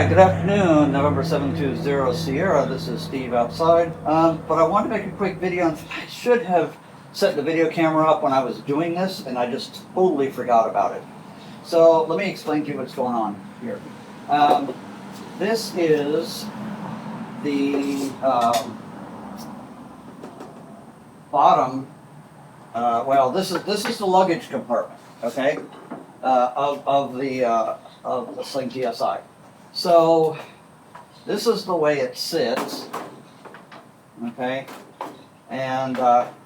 Hi, good afternoon, November 720 Sierra. This is Steve outside. But I wanted to make a quick video. And I should have set the video camera up when I was doing this, and I just totally forgot about it. So let me explain to you what's going on here. This is the bottom. This is the luggage compartment, okay, of the Sling TSi. So this is the way it sits, okay, and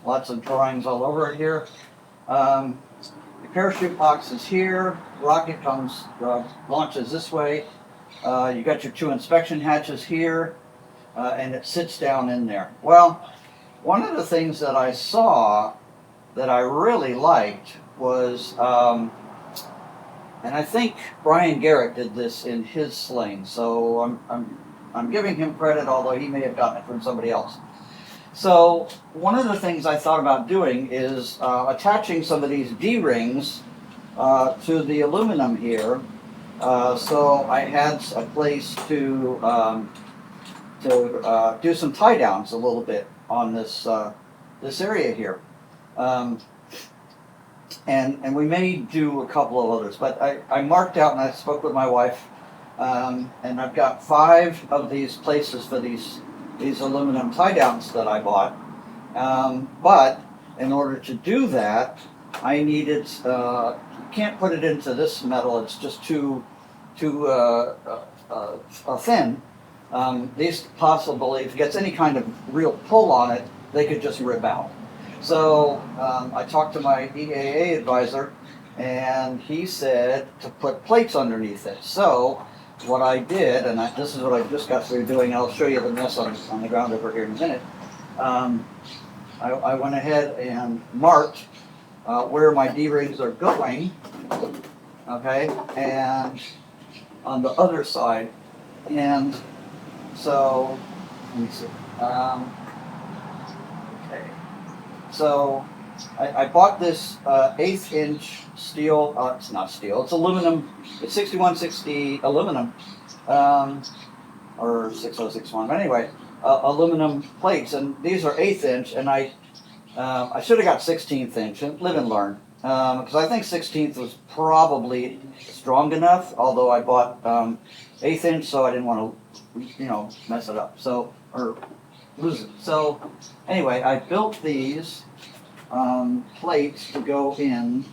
lots of drawings all over it here. The parachute box is here. Rocket comes launches this way. You got your two inspection hatches here, and it sits down in there. Well, one of the things that I saw that I really liked was, and I think Brian Garrett did this in his sling, so I'm giving him credit, although he may have gotten it from somebody else. So one of the things I thought about doing is attaching some of these D-rings to the aluminum here, so I had a place to do some tie downs a little bit on this this area here. And we may do a couple of others, but I marked out and I spoke with my wife, and I've got 5 of these places for these aluminum tie downs that I bought. But in order to do that, I needed, can't put it into this metal, it's just too thin. These possibly, if it gets any kind of real pull on it, they could just rip out. So I talked to my EAA advisor, and he said to put plates underneath it. So what I did, and this is what I just got through doing, I'll show you the mess on the ground over here in a minute. I went ahead and marked where my D-rings are going, okay, and on the other side. And so, let me see. Okay. So I bought this 1/8 inch steel, it's not steel, it's aluminum, it's 6160 aluminum, or 6061, but anyway, aluminum plates, and these are 1/8 inch, and I should have got 16th inch, and live and learn, because I think 16th was probably strong enough, although I bought 1/8 inch, so I didn't want to, mess it up, so, or lose it. So anyway, I built these plates to go in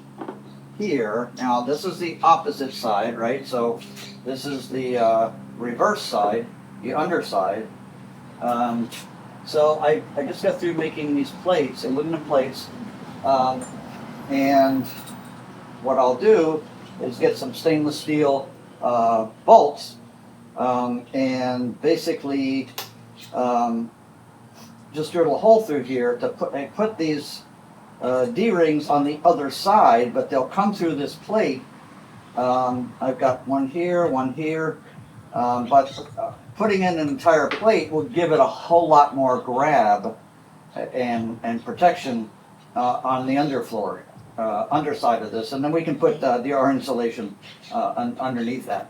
here. Now this is the opposite side, right? So this is the reverse side, the underside. So I just got through making these plates, aluminum plates, and what I'll do is get some stainless steel bolts, and basically just drill a hole through here to put these D-rings on the other side, but they'll come through this plate. I've got one here, but putting in an entire plate will give it a whole lot more grab and protection on the underfloor, underside of this, and then we can put our insulation underneath that.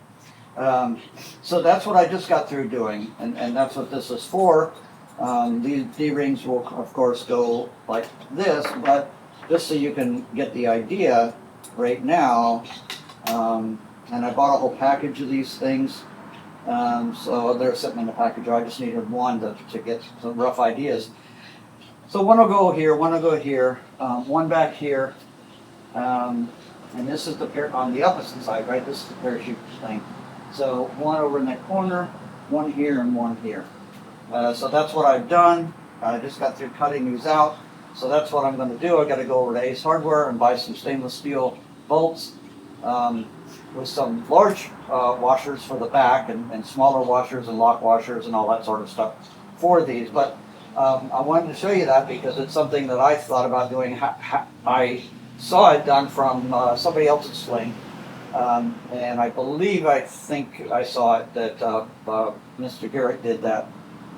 So that's what I just got through doing, and that's what this is for. These D-rings will, of course, go like this, but just so you can get the idea right now, and I bought a whole package of these things, so they're sitting in the package. I just needed one to get some rough ideas. So one will go here, one will go here, one back here, and this is on the opposite side, right? This is the parachute thing. So one over in that corner, one here, and one here. So that's what I've done. I just got through cutting these out. So that's what I'm going to do. I got to go over to Ace Hardware and buy some stainless steel bolts with some large washers for the back, and smaller washers and lock washers and all that sort of stuff for these. But I wanted to show you that because it's something that I thought about doing. I saw it done from somebody else's sling. And I think I saw it that Mr. Garrett did that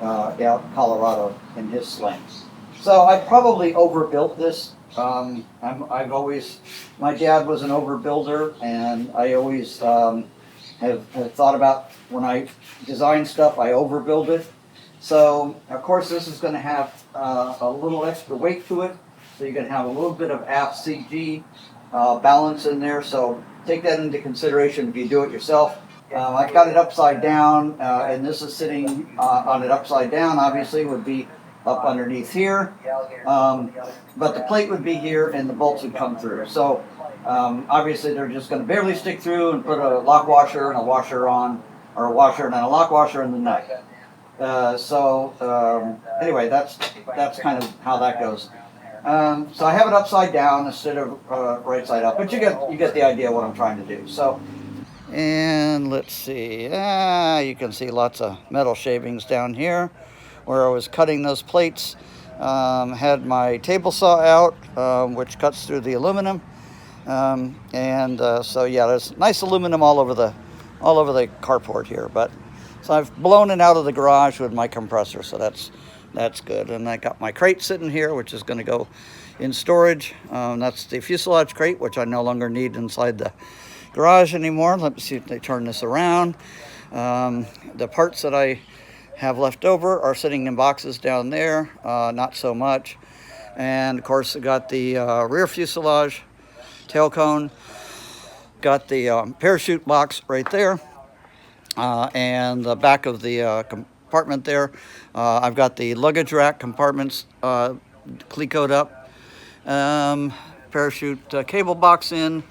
out in Colorado in his slings. So I probably overbuilt this. My dad was an overbuilder, and I always have thought about when I design stuff, I overbuild it. So of course this is going to have a little extra weight to it. So you're going to have a little bit of aft CG balance in there. So take that into consideration if you do it yourself. I've got it upside down, and this is sitting on it upside down. Obviously, would be up underneath here, but the plate would be here, and the bolts would come through. So obviously, they're just going to barely stick through and put a lock washer and a washer on, or a washer and then a lock washer in the nut. Anyway, that's kind of how that goes. So I have it upside down instead of right side up, but you get the idea what I'm trying to do. So. And let's see, you can see lots of metal shavings down here where I was cutting those plates. Had my table saw out, which cuts through the aluminum. So yeah, there's nice aluminum all over the carport here. But so I've blown it out of the garage with my compressor, so that's good. And I got my crate sitting here, which is going to go in storage. That's the fuselage crate, which I no longer need inside the garage anymore. Let me see if they turn this around. The parts that I have left over are sitting in boxes down there, not so much. And of course I got the rear fuselage tail cone, got the parachute box right there, and the back of the compartment there. I've got the luggage rack compartments clecoed up, parachute cable box in.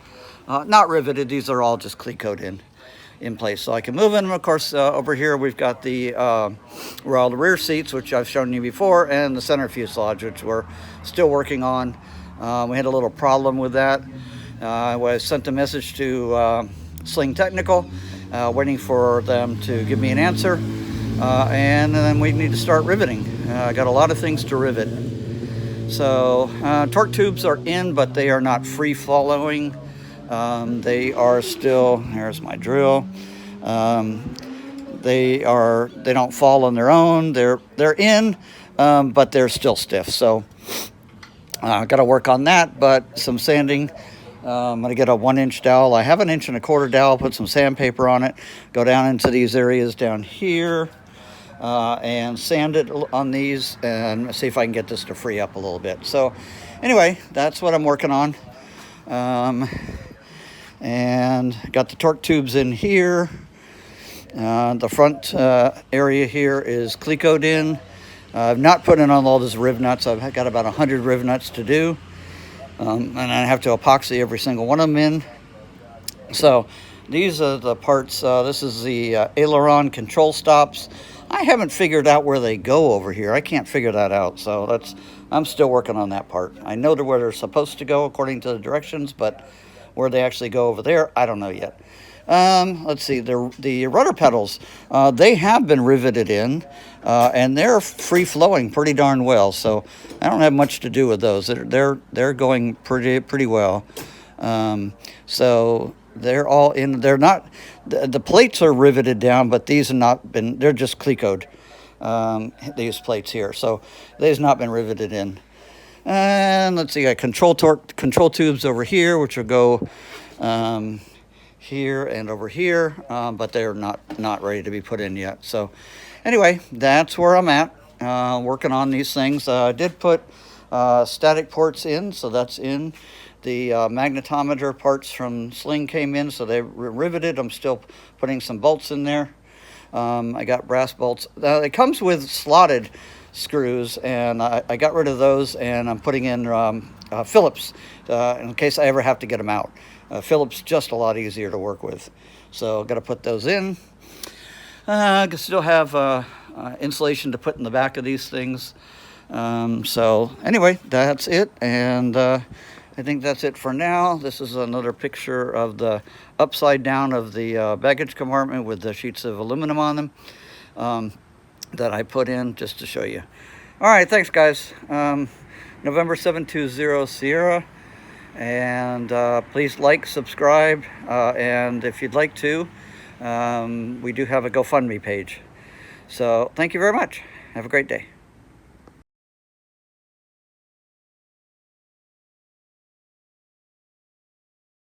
Not riveted, these are all just clecoed in place. So I can move in them. Of course, over here we've got where all the rear seats, which I've shown you before, and the center fuselage, which we're still working on. We had a little problem with that. I sent a message to Sling Technical, waiting for them to give me an answer. And then we need to start riveting. I got a lot of things to rivet. So torque tubes are in, but they are not free flowing. They are still, here's my drill. They don't fall on their own. They're in, but they're still stiff. So I got to work on that, but some sanding. I'm going to get a 1-inch dowel. I have an 1.25-inch dowel, put some sandpaper on it, go down into these areas down here, and sand it on these and see if I can get this to free up a little bit. So anyway, that's what I'm working on. And got the torque tubes in here. The front area here is clecoed in. I've not put in on all those riv nuts. I've got about 100 riv nuts to do. And I have to epoxy every single one of them in. So these are the parts. This is the aileron control stops. I haven't figured out where they go over here. I can't figure that out. So I'm still working on that part. I know where they're supposed to go according to the directions, but where they actually go over there, I don't know yet. Let's see, the rudder pedals, they have been riveted in, and they're free flowing pretty darn well. So I don't have much to do with those. They're going pretty well. So they're all in. They're not. The plates are riveted down, but these have not been. They're just clecoed. These plates here, so they've not been riveted in. And let's see, I got control tubes over here, which will go here and over here, but they're not ready to be put in yet. So anyway, that's where I'm at, working on these things. I did put static ports in, so that's in. The magnetometer parts from Sling came in, so they riveted. I'm still putting some bolts in there. I got brass bolts. It comes with slotted screws, and I got rid of those, and I'm putting in Phillips in case I ever have to get them out. Phillips just a lot easier to work with, so got to put those in. I still have insulation to put in the back of these things. So anyway, that's it, and I think that's it for now. This is another picture of the upside down of the baggage compartment with the sheets of aluminum on them. That I put in just to show you. All right, thanks guys. November 720 Sierra, and please like, subscribe, and if you'd like to, we do have a GoFundMe page. So thank you very much. Have a great day.